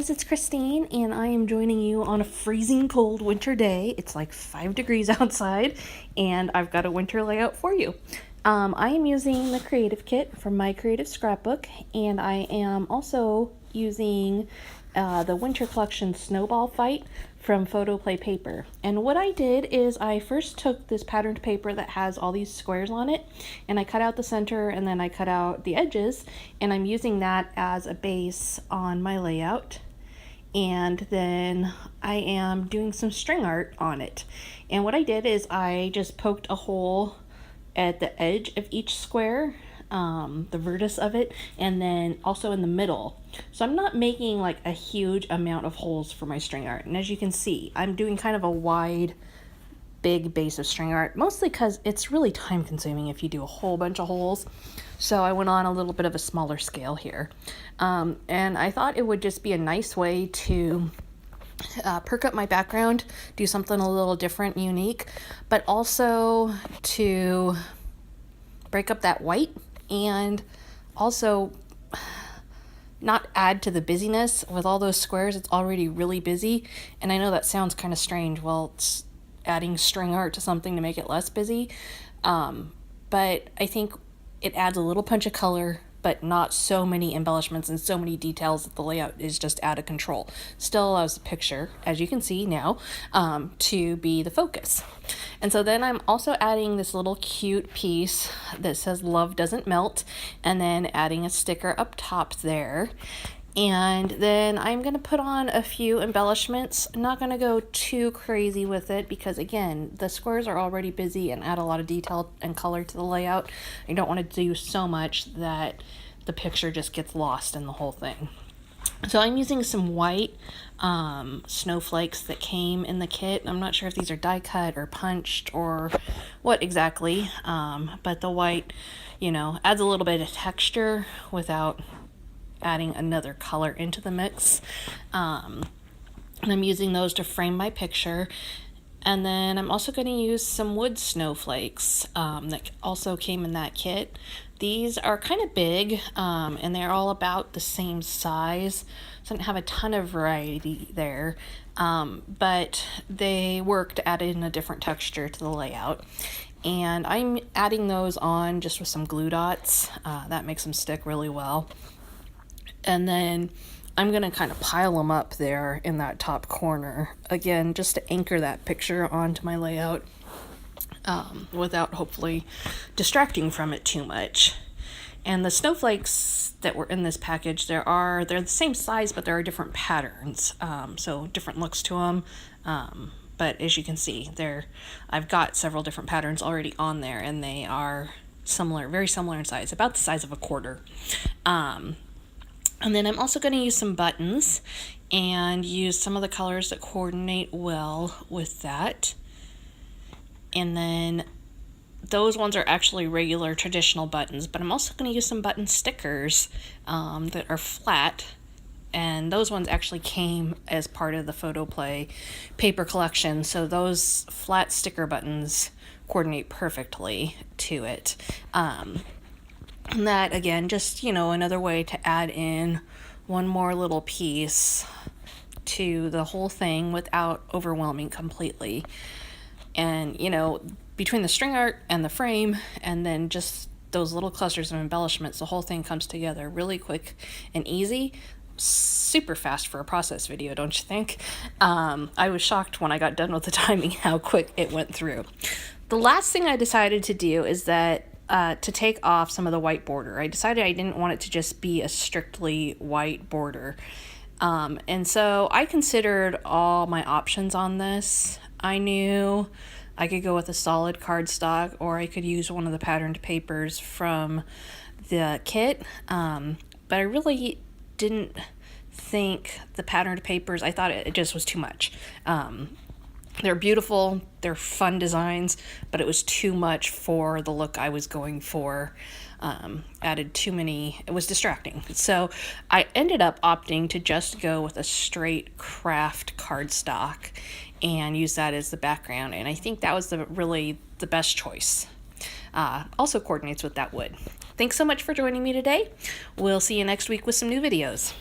guys, it's Christine, and I am joining you on a freezing cold winter day. It's like 5 degrees outside, and I've got a winter layout for you. I am using the Creative Kit from my Creative Scrapbook, and I am also using the Winter Collection Snowball Fight from Photoplay Paper. And what I did is I first took this patterned paper that has all these squares on it, and I cut out the center and then I cut out the edges, and I'm using that as a base on my layout. And then I am doing some string art on it. And what I did is I just poked a hole at the edge of each square, the vertex of it, and then also in the middle. So I'm not making like a huge amount of holes for my string art. And as you can see, I'm doing kind of a wide, big base of string art, mostly because it's really time consuming if you do a whole bunch of holes. So I went on a little bit of a smaller scale here. And I thought it would just be a nice way to perk up my background, do something a little different, unique, but also to break up that white and also not add to the busyness. With all those squares, it's already really busy, and I know that sounds kind of strange. Well, it's adding string art to something to make it less busy, but I think it adds a little punch of color, but not so many embellishments and so many details that the layout is just out of control. Still allows the picture, as you can see now, to be the focus. And so then I'm also adding this little cute piece that says "Love Doesn't Melt," and then adding a sticker up top there. And then I'm going to put on a few embellishments. I'm not going to go too crazy with it because, again, the squares are already busy and add a lot of detail and color to the layout. I don't want to do so much that the picture just gets lost in the whole thing. So I'm using some white snowflakes that came in the kit. I'm not sure if these are die cut or punched or what exactly, but the white, adds a little bit of texture without adding another color into the mix. And I'm using those to frame my picture. And then I'm also going to use some wood snowflakes that also came in that kit. These are kind of big, and they're all about the same size, so I didn't have a ton of variety there, but they work to add in a different texture to the layout. And I'm adding those on just with some glue dots. That makes them stick really well. And then I'm going to kind of pile them up there in that top corner, again, just to anchor that picture onto my layout without hopefully distracting from it too much. And the snowflakes that were in this package, they're the same size, but there are different patterns, so different looks to them. But as you can see, I've got several different patterns already on there, and they are similar, very similar in size, about the size of a quarter. And then I'm also going to use some buttons and use some of the colors that coordinate well with that. And then those ones are actually regular traditional buttons, but I'm also going to use some button stickers that are flat. And those ones actually came as part of the Photoplay paper collection. So those flat sticker buttons coordinate perfectly to it. And that, again, just, another way to add in one more little piece to the whole thing without overwhelming completely. And, between the string art and the frame and then just those little clusters of embellishments, the whole thing comes together really quick and easy. Super fast for a process video, don't you think? I was shocked when I got done with the timing how quick it went through. The last thing I decided to do is that to take off some of the white border. I decided I didn't want it to just be a strictly white border. And so I considered all my options on this. I knew I could go with a solid cardstock, or I could use one of the patterned papers from the kit. But I really didn't think the patterned papers, I thought it just was too much. They're beautiful, they're fun designs, but it was too much for the look I was going for. Added too many, it was distracting. So I ended up opting to just go with a straight craft cardstock and use that as the background. And I think that was really the best choice. Also coordinates with that wood. Thanks so much for joining me today. We'll see you next week with some new videos.